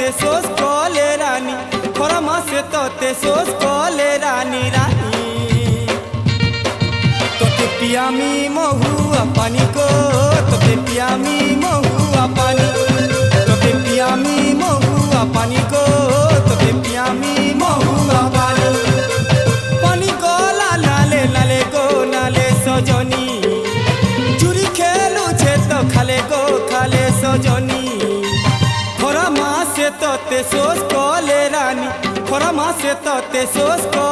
ते सोस कोले रानी खरा मासे ते सोस कोले रानी रानी तोते पियामी महुआ पानी को तोते पियामी महुआ पानी तोते पियामी महुआ पानी को तोते पियामी महुआ पानी पानी को नाले नाले को नाले सजनी चुरी खेलू छे तो खाले को खाले सजनी खरा मासे ते सोस कोले रानी खरा मासे ते सोस को